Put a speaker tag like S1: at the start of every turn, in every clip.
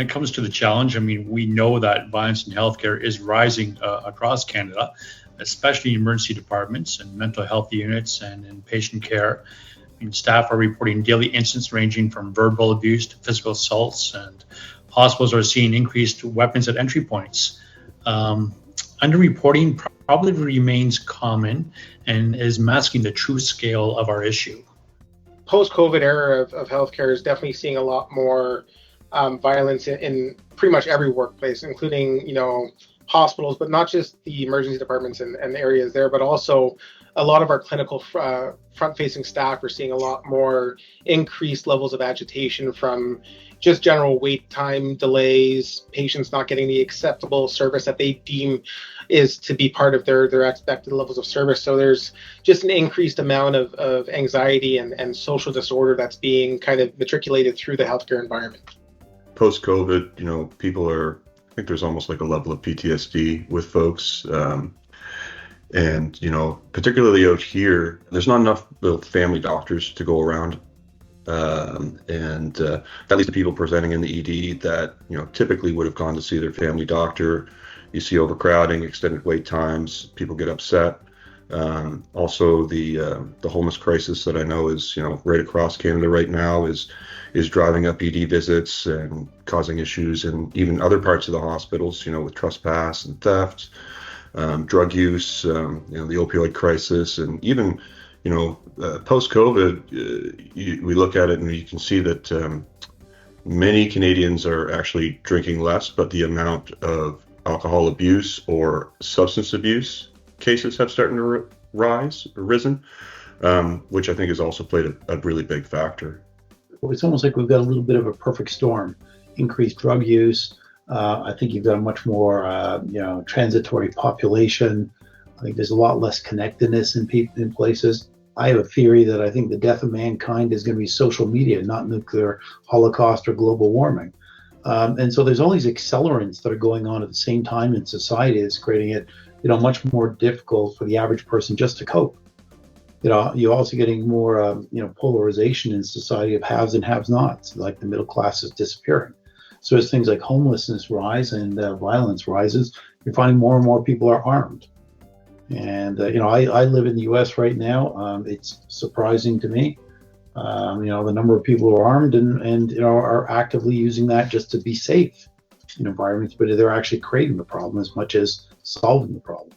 S1: it comes to the challenge, I mean, we know that violence in healthcare is rising across Canada, especially in emergency departments and mental health units and in patient care. I mean, staff are reporting daily incidents ranging from verbal abuse to physical assaults, and hospitals are seeing increased weapons at entry points. Underreporting probably remains common and is masking the true scale of our issue.
S2: Post-COVID era of healthcare is definitely seeing a lot more violence in pretty much every workplace, including, hospitals, but not just the emergency departments and areas there, but also a lot of our clinical front-facing staff are seeing a lot more increased levels of agitation from just general wait time delays, patients not getting the acceptable service that they deem is to be part of their expected levels of service. So there's just an increased amount of anxiety and social disorder that's being kind of matriculated through the healthcare environment.
S3: Post-COVID, I think there's almost like a level of PTSD with folks. And, particularly out here, there's not enough family doctors to go around. And that leads to people presenting in the ED that, typically would have gone to see their family doctor. You see overcrowding, extended wait times, people get upset. Also, the homeless crisis that I know is, right across Canada right now is driving up ED visits and causing issues in even other parts of the hospitals, with trespass and theft, drug use, the opioid crisis, and even, post-COVID, we look at it and you can see that many Canadians are actually drinking less, but the amount of alcohol abuse or substance abuse cases have started to risen, which I think has also played a really big factor.
S4: It's almost like we've got a little bit of a perfect storm. Increased drug use. I think you've got a much more, transitory population. I think there's a lot less connectedness in places. I have a theory that I think the death of mankind is going to be social media, not nuclear holocaust or global warming. And so there's all these accelerants that are going on at the same time in society that's creating it, much more difficult for the average person just to cope. You're also getting more, polarization in society of haves and have-nots, like the middle class is disappearing. So as things like homelessness rise and violence rises, you're finding more and more people are armed. And, I live in the U.S. right now. It's surprising to me, the number of people who are armed and are actively using that just to be safe in environments, but they're actually creating the problem as much as solving the problem.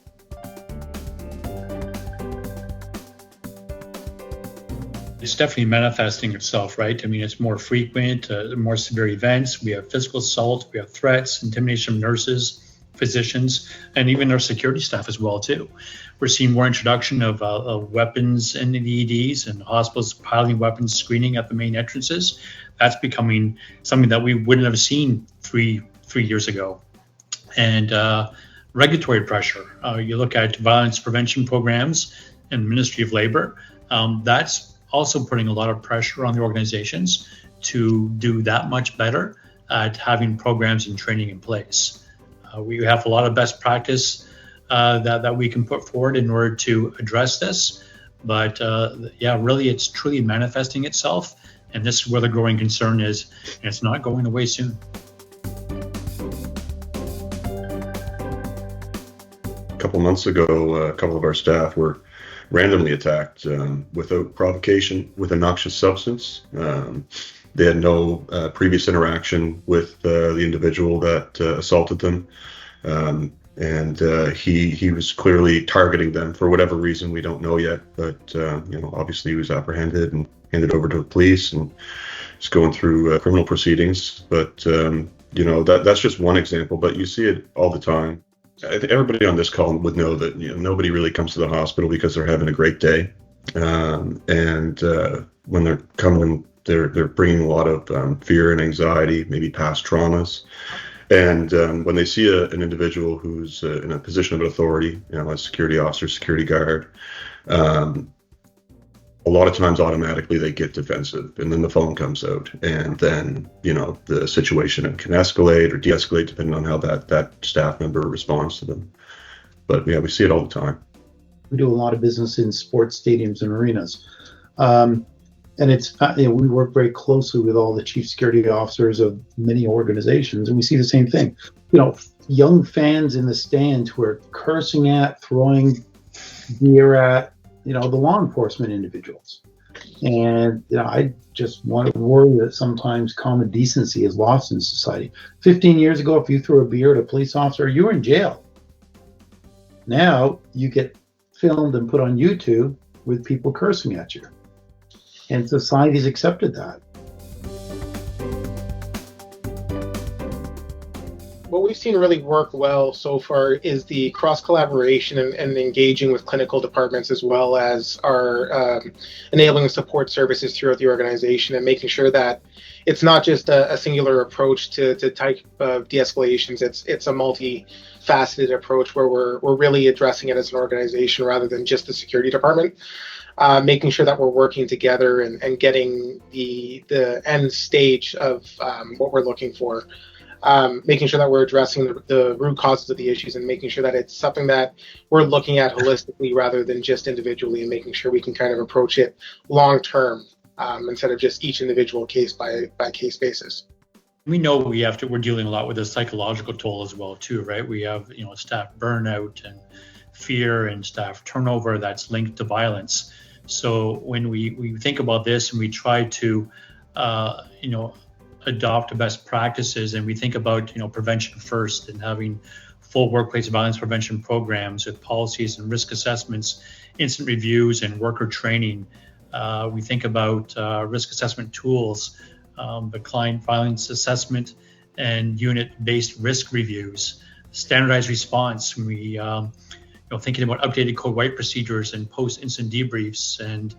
S1: It's definitely manifesting itself, right? I mean, it's more frequent, more severe events. We have physical assault, we have threats, intimidation of nurses, physicians, and even our security staff as well, too. We're seeing more introduction of weapons in the EDs and hospitals piling weapons screening at the main entrances. That's becoming something that we wouldn't have seen three years ago. And regulatory pressure. You look at violence prevention programs and the Ministry of Labor. That's also putting a lot of pressure on the organizations to do that much better at having programs and training in place. We have a lot of best practice that we can put forward in order to address this. But really, it's truly manifesting itself. And this is where the growing concern is, and it's not going away soon.
S3: A couple months ago, a couple of our staff were randomly attacked without provocation with a noxious substance. They had no previous interaction with the individual that assaulted them. And he was clearly targeting them for whatever reason. We don't know yet, but obviously he was apprehended and handed over to the police and is going through criminal proceedings. But that's just one example, but you see it all the time. I think everybody on this call would know that nobody really comes to the hospital because they're having a great day, and when they're coming, they're bringing a lot of fear and anxiety, maybe past traumas. And when they see an individual who's in a position of authority, a security officer, security guard, a lot of times automatically they get defensive, and then the phone comes out, and then the situation can escalate or de-escalate depending on how that staff member responds to them. But we see it all the time.
S4: We do a lot of business in sports stadiums and arenas. And it's we work very closely with all the chief security officers of many organizations, and we see the same thing. Young fans in the stands who are cursing at, throwing beer at, the law enforcement individuals. And I just want to worry that sometimes common decency is lost in society. 15 years ago, if you threw a beer at a police officer, you were in jail. Now you get filmed and put on YouTube with people cursing at you. And society's accepted that.
S2: What we've seen really work well so far is the cross-collaboration and engaging with clinical departments, as well as our enabling support services throughout the organization, and making sure that it's not just a singular approach to type of de-escalations. It's a multifaceted approach where we're really addressing it as an organization rather than just the security department. Making sure that we're working together and getting the end stage of what we're looking for. Making sure that we're addressing the root causes of the issues, and making sure that it's something that we're looking at holistically rather than just individually, and making sure we can kind of approach it long term instead of just each individual case by case basis.
S1: We know we're dealing a lot with the psychological toll as well too, right? We have staff burnout and fear and staff turnover that's linked to violence. So when we think about this and we try to adopt best practices, and we think about prevention first, and having full workplace violence prevention programs with policies and risk assessments, incident reviews, and worker training. We think about risk assessment tools, the client violence assessment, and unit-based risk reviews, standardized response. We thinking about updated code white procedures and post-incident debriefs, and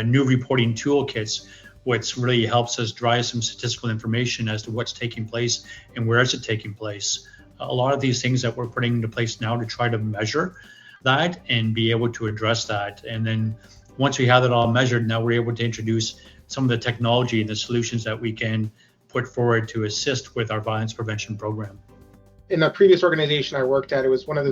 S1: new reporting toolkits, which really helps us drive some statistical information as to what's taking place and where is it taking place. A lot of these things that we're putting into place now to try to measure that and be able to address that. And then once we have that all measured, now we're able to introduce some of the technology and the solutions that we can put forward to assist with our violence prevention program.
S2: In a previous organization I worked at, it was one of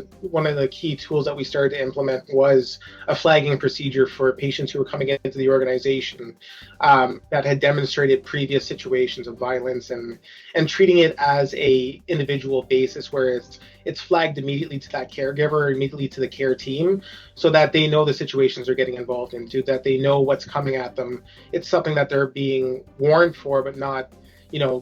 S2: the key tools that we started to implement was a flagging procedure for patients who were coming into the organization that had demonstrated previous situations of violence, and treating it as a individual basis where it's flagged immediately to that caregiver, immediately to the care team, so that they know the situations they're getting involved into, that they know what's coming at them. It's something that they're being warned for, but not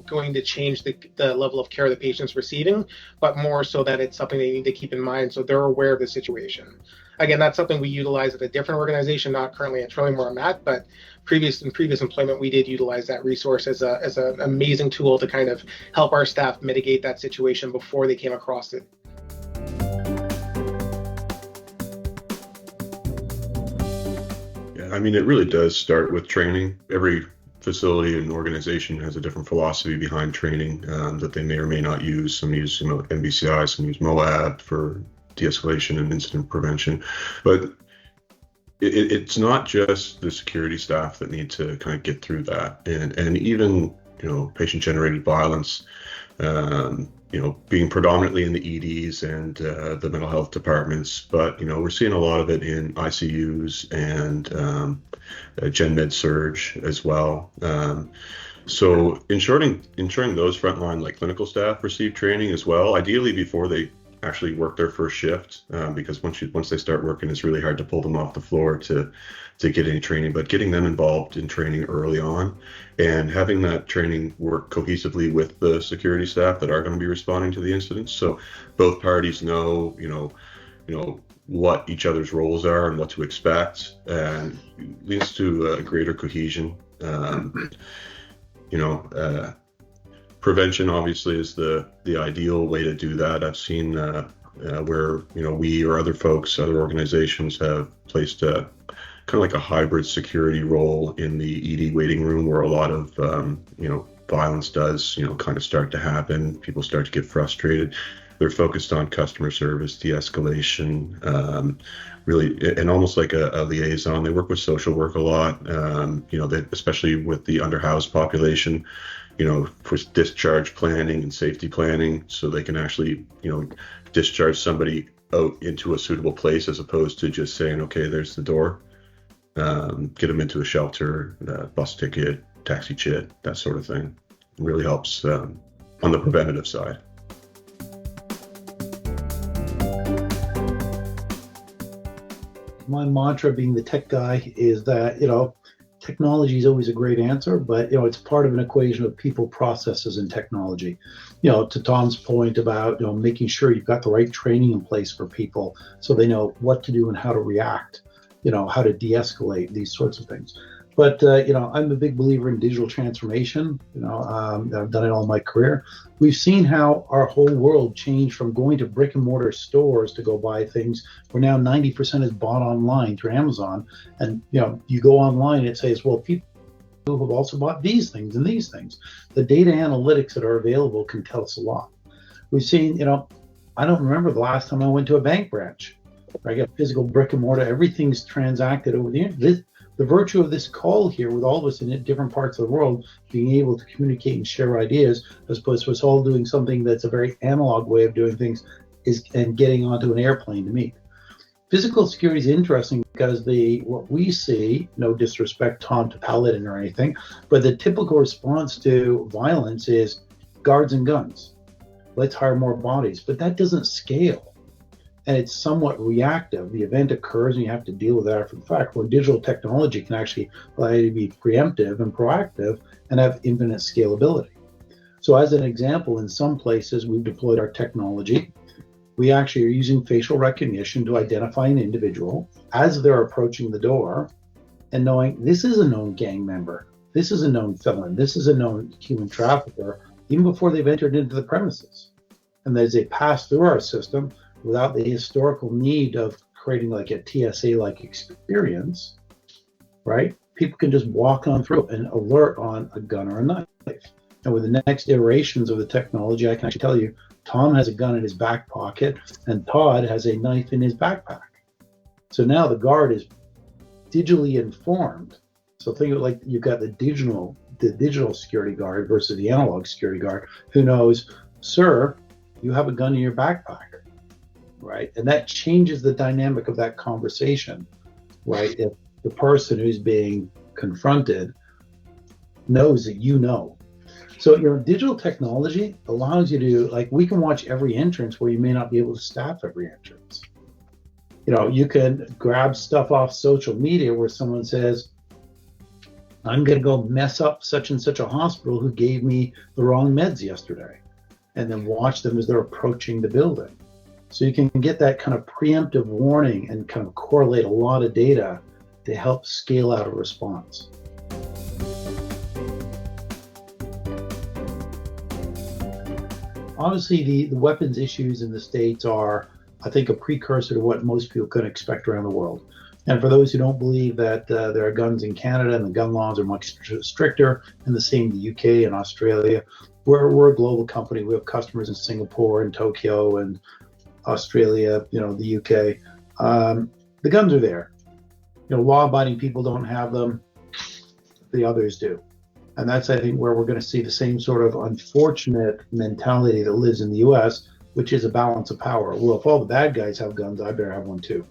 S2: going to change the level of care the patient's receiving, but more so that it's something they need to keep in mind so they're aware of the situation. Again, that's something we utilize at a different organization, not currently at Trillium where I'm at, but previous employment, we did utilize that resource as an amazing tool to kind of help our staff mitigate that situation before they came across it.
S3: Yeah, it really does start with training. Every facility and organization has a different philosophy behind training that they may or may not use. Some use NBCI, some use MOAB for de-escalation and incident prevention. But it's not just the security staff that need to kind of get through that. And even patient-generated violence, being predominantly in the EDs and the mental health departments, but we're seeing a lot of it in ICUs and Gen Med Surge as well. So ensuring those frontline like clinical staff receive training as well, ideally before they actually work their first shift, because once they start working, it's really hard to pull them off the floor to get any training. But getting them involved in training early on, and having that training work cohesively with the security staff that are going to be responding to the incidents, so both parties know what each other's roles are and what to expect, and leads to a greater cohesion. Prevention obviously is the ideal way to do that. I've seen where we or other organizations have placed a kind of like a hybrid security role in the ED waiting room, where a lot of violence does kind of start to happen. People start to get frustrated. They're focused on customer service, de-escalation, really, and almost like a liaison. They work with social work a lot, especially with the underhoused population, for discharge planning and safety planning, so they can actually, discharge somebody out into a suitable place, as opposed to just saying, okay, there's the door. get them into a shelter, bus ticket, taxi chit, that sort of thing. It really helps on the preventative side.
S4: My mantra, being the tech guy, is that technology is always a great answer, but it's part of an equation of people, processes, and technology. To Tom's point about making sure you've got the right training in place for people so they know what to do and how to react, how to de-escalate, these sorts of things. But I'm a big believer in digital transformation. I've done it all my career. We've seen how our whole world changed from going to brick and mortar stores to go buy things, where now 90% is bought online through Amazon. And you go online, it says, well, people who have also bought these things and these things. The data analytics that are available can tell us a lot. We've seen, I don't remember the last time I went to a bank branch. I got physical brick and mortar. Everything's transacted over the internet. The virtue of this call here, with all of us in different parts of the world being able to communicate and share ideas, as opposed to us all doing something that's a very analog way of doing things, and getting onto an airplane to meet. Physical security is interesting because what we see, no disrespect, Tom, to Paladin or anything, but the typical response to violence is guards and guns. Let's hire more bodies, but that doesn't scale. And it's somewhat reactive. The event occurs and you have to deal with that after the fact, where digital technology can actually allow you to be preemptive and proactive and have infinite scalability. So as an example, in some places we've deployed our technology. We actually are using facial recognition to identify an individual as they're approaching the door and knowing this is a known gang member, this is a known felon, this is a known human trafficker, even before they've entered into the premises. And as they pass through our system, without the historical need of creating like a TSA-like experience, right? People can just walk on through and alert on a gun or a knife. And with the next iterations of the technology, I can actually tell you, Tom has a gun in his back pocket and Todd has a knife in his backpack. So now the guard is digitally informed. So think of it like you've got the digital security guard versus the analog security guard who knows, sir, you have a gun in your backpack. Right, and that changes the dynamic of that conversation, right? If the person who's being confronted knows that So digital technology allows you to, we can watch every entrance where you may not be able to staff every entrance. You can grab stuff off social media where someone says, I'm going to go mess up such and such a hospital who gave me the wrong meds yesterday, and then watch them as they're approaching the building. So you can get that kind of preemptive warning and kind of correlate a lot of data to help scale out a response. Obviously, the weapons issues in the States are, I think, a precursor to what most people could expect around the world. And for those who don't believe that there are guns in Canada and the gun laws are much stricter, and the same in the UK and Australia, we're a global company. We have customers in Singapore and Tokyo and Australia, the UK. The guns are there. Law-abiding people don't have them. The others do. And that's, I think, where we're going to see the same sort of unfortunate mentality that lives in the US, which is a balance of power. Well, if all the bad guys have guns, I better have one too.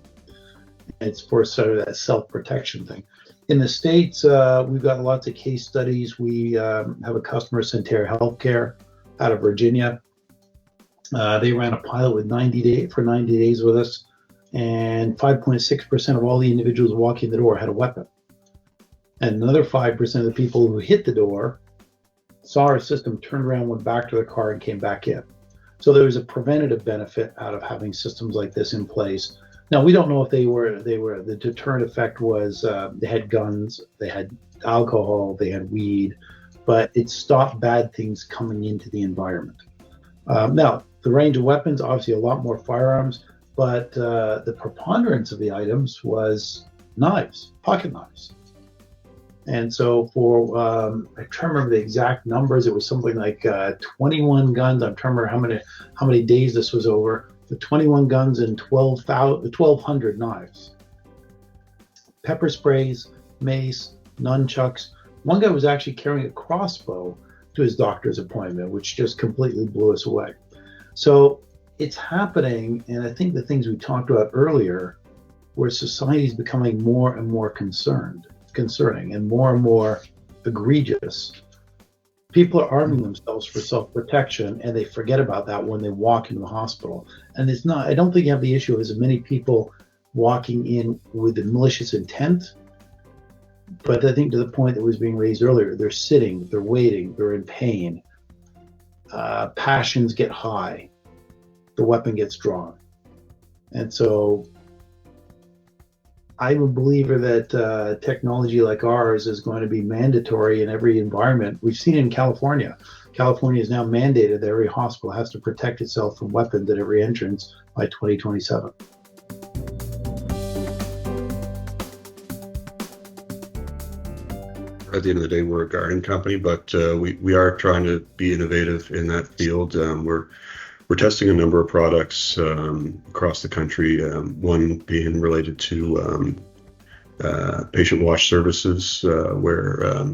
S4: It's for sort of that self-protection thing. In the States, we've got lots of case studies. We have a customer, Centera Healthcare, out of Virginia. They ran a pilot with 90 days with us, and 5.6% of all the individuals walking the door had a weapon. And another 5% of the people who hit the door saw our system, turned around, went back to their car, and came back in. So there was a preventative benefit out of having systems like this in place. Now, we don't know if the deterrent effect was they had guns, they had alcohol, they had weed, but it stopped bad things coming into the environment. Now, the range of weapons, obviously a lot more firearms, but the preponderance of the items was knives, pocket knives. And so for, I can't remember the exact numbers, it was something like 21 guns. I'm trying to remember how many days this was over, but 21 guns and 1,200 knives. Pepper sprays, mace, nunchucks. One guy was actually carrying a crossbow to his doctor's appointment, which just completely blew us away. So it's happening, and I think the things we talked about earlier, where society is becoming more and more concerning and more egregious. People are arming themselves for self-protection, and they forget about that when they walk into the hospital. And it's not, I don't think you have the issue as many people walking in with the malicious intent, but I think to the point that was being raised earlier, they're sitting, they're waiting, they're in pain, passions get high, the weapon gets drawn. And so I'm a believer that technology like ours is going to be mandatory in every environment. We've seen it in California. California has now mandated that every hospital has to protect itself from weapons at every entrance by 2027.
S3: At the end of the day, we're a guarding company, but we are trying to be innovative in that field. We're testing a number of products across the country, one being related to patient watch services, where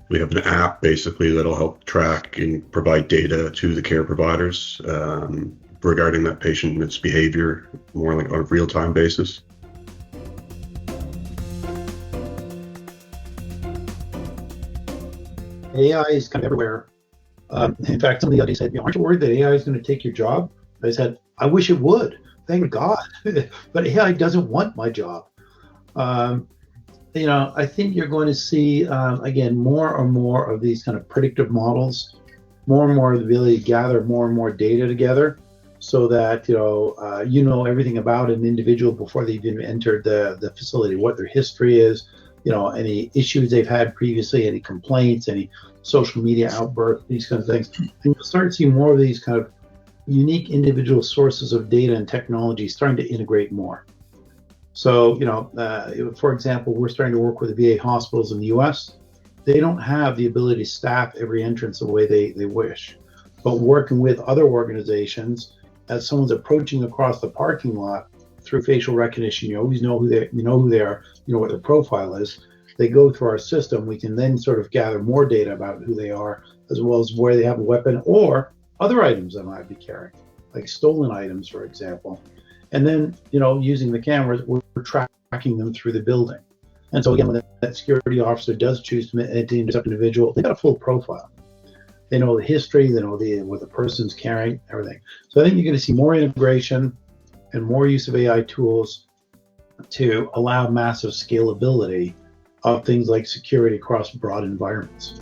S3: we have an app basically that'll help track and provide data to the care providers regarding that patient and its behavior more like on a real-time basis.
S4: AI is kind of everywhere. In fact, somebody else said, aren't you worried that AI is going to take your job? I said, I wish it would. Thank God. But AI doesn't want my job. I think you're going to see, again, more and more of these kind of predictive models, more and more of the ability to gather more and more data together so that, you know everything about an individual before they've even entered the facility, what their history is, any issues they've had previously, any complaints, any social media outbursts, these kinds of things. And you'll start to see more of these kind of unique individual sources of data and technology starting to integrate more. So, for example, we're starting to work with the VA hospitals in the US. They don't have the ability to staff every entrance the way they wish. But working with other organizations, as someone's approaching across the parking lot through facial recognition, you always know who they are, you know what their profile is. They go through our system. We can then sort of gather more data about who they are, as well as where they have a weapon or other items they might be carrying, like stolen items, for example. And then, using the cameras, we're tracking them through the building. And so again, when that security officer does choose to intercept an individual, they got a full profile. They know the history, they know what the person's carrying, everything. So I think you're going to see more integration and more use of AI tools to allow massive scalability of things like security across broad environments.